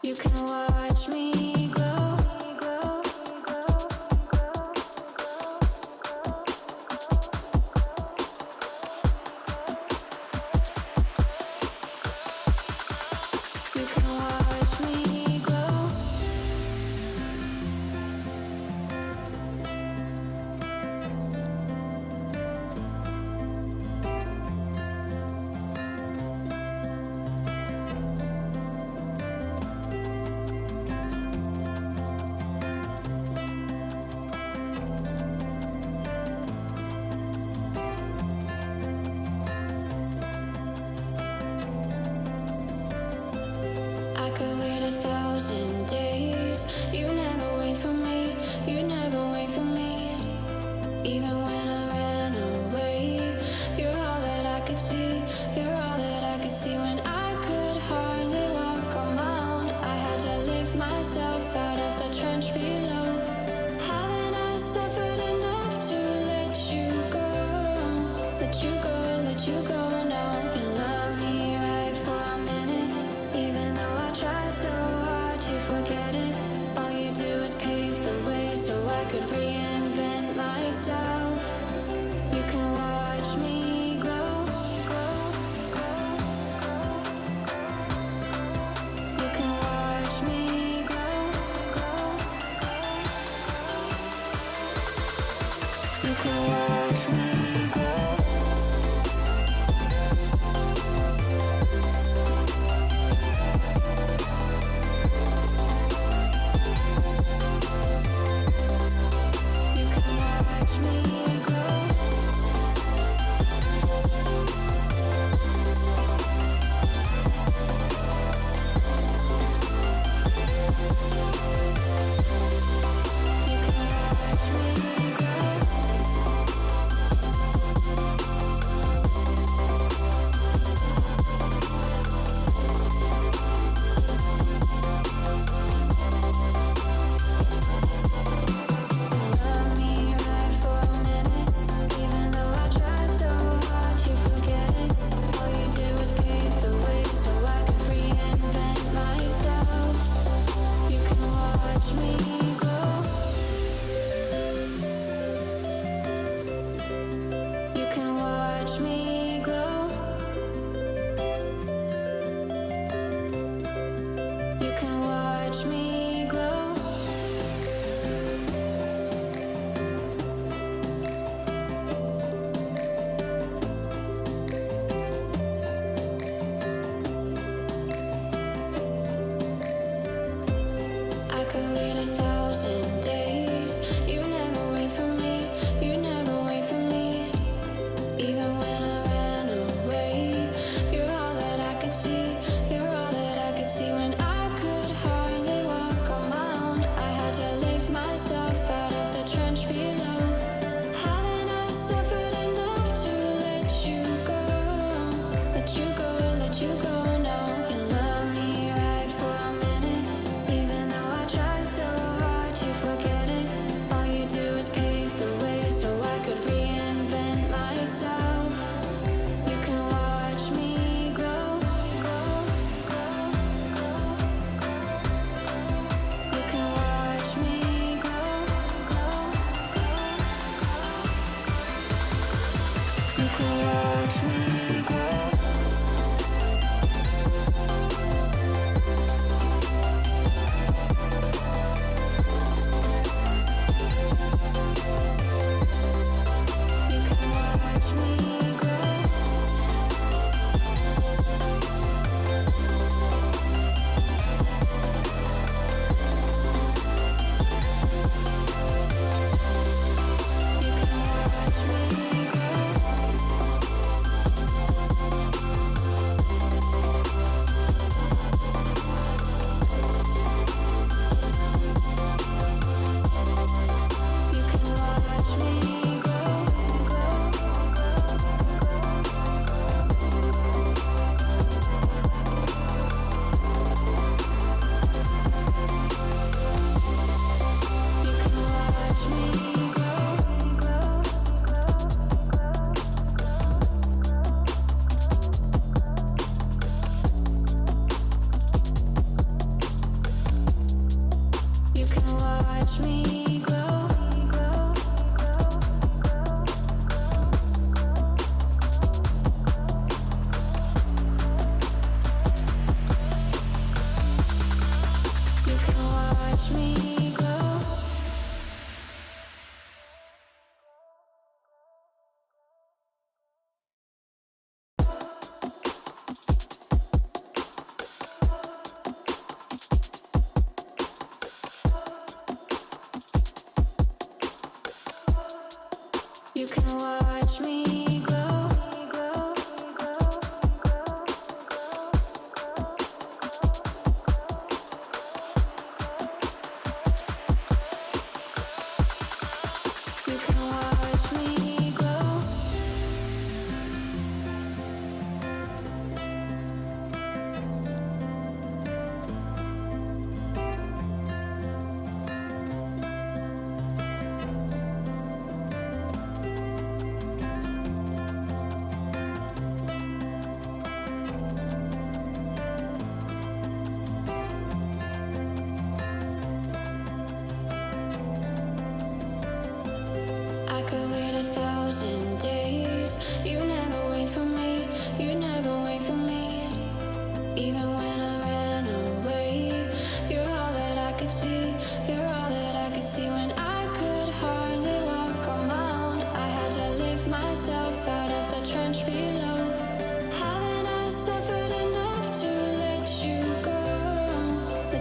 You can watch me glow. You can watch me glow. I could wait 1,000 days. You never wait for me. You never wait for me. Even when I ran away, you're all that I could see. You're all that I could see. When I could hardly walk on my own, I had to lift myself out of the trench below. Haven't I suffered enough to let you go? Let you go, let you go now. You love me right for a minute, even though I try so hard to forget it. All you do is pave the way so I could reinvent myself. You can watch me glow. You can watch me glow. You can watch me glow. You can watch me glow. You can watch me glow. Love me right for a minute, even though I try so hard to forget it. All you do is pave the way so I could reinvent myself. You can watch me glow. You can watch me glow. You can watch me glow. I could wait 1,000 days. You never wait for me. You never wait for me. Even when I ran away, you're all that I could see. You're all that I could see. When I could hardly walk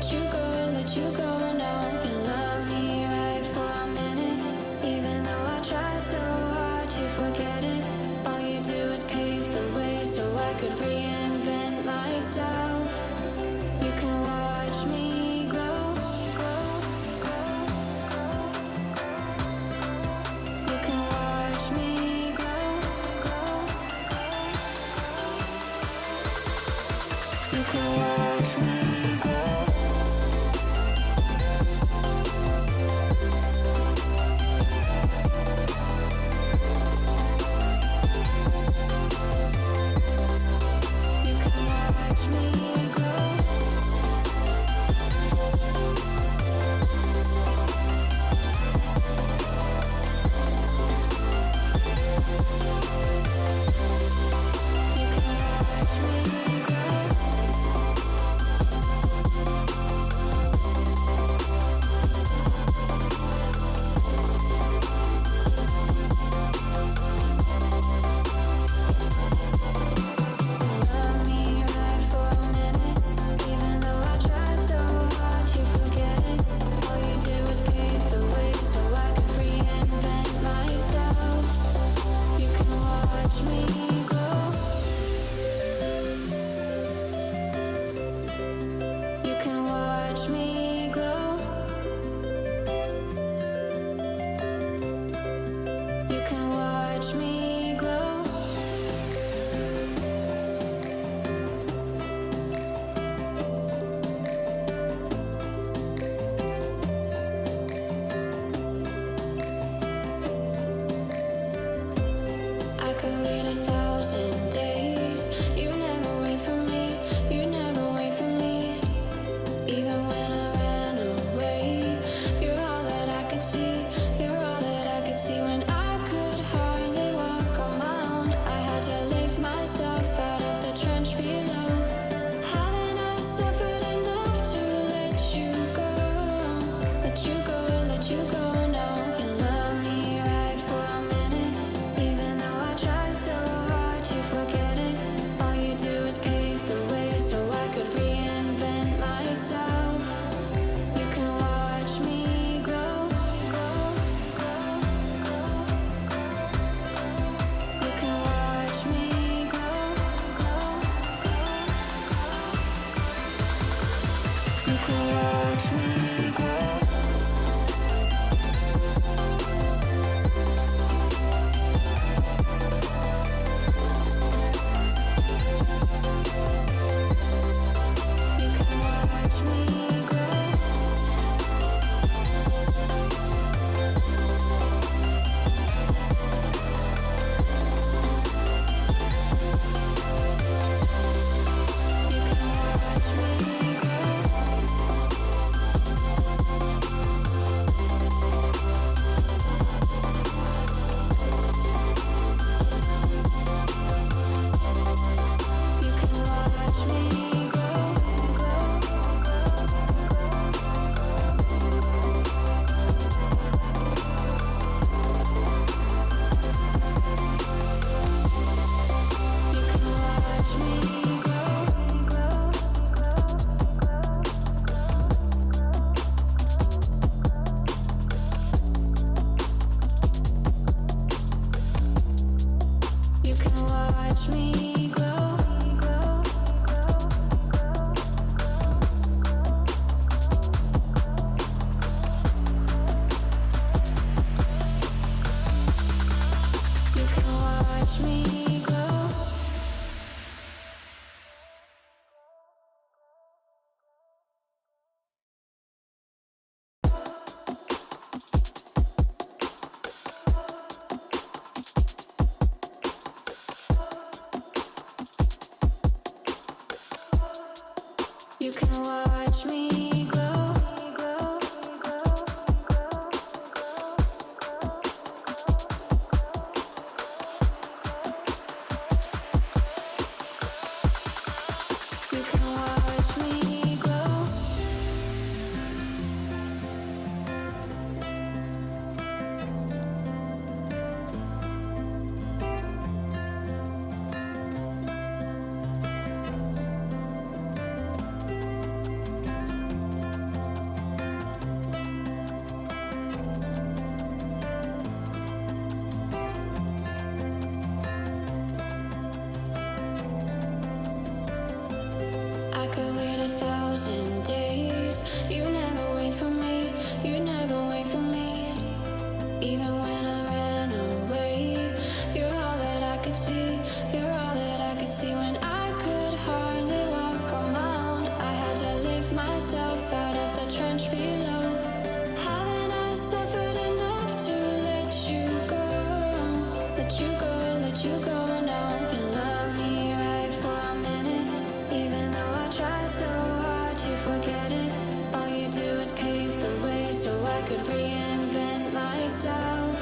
let you go now. You love me right for a minute, even though I try so hard to forget it. All you do is pave the way so I could reinvent myself. You can watch me glow. You can watch me glow. You can watch me glow. You can watch me glow. You can watch me glow. Love me right for a minute, even though I try so hard to forget it. All you do is pave the way so I could reinvent myself. You can watch me glow. You can watch me glow. You can watch me glow. I could wait 1,000 days. You never wait for me. You never wait for me. Even when I ran away, you're all that I could see. You're all that I could see. When I could hardly walk on my own, I had to lift myself out of the trench below. Haven't I suffered enough to let you go? Let you go, let you go now. You love me right for a minute, even though I try so hard to forget it. All you do is pave the way so I could reinvent myself. You can watch me glow. You can watch me glow. You can watch me glow. You can watch me glow. You can watch me glow. You can watch me glow. You can watch me glow. You can watch me glow. You can watch me glow. You can watch me glow. You can watch me glow. forget it. All you do is pave the way so I could reinvent myself.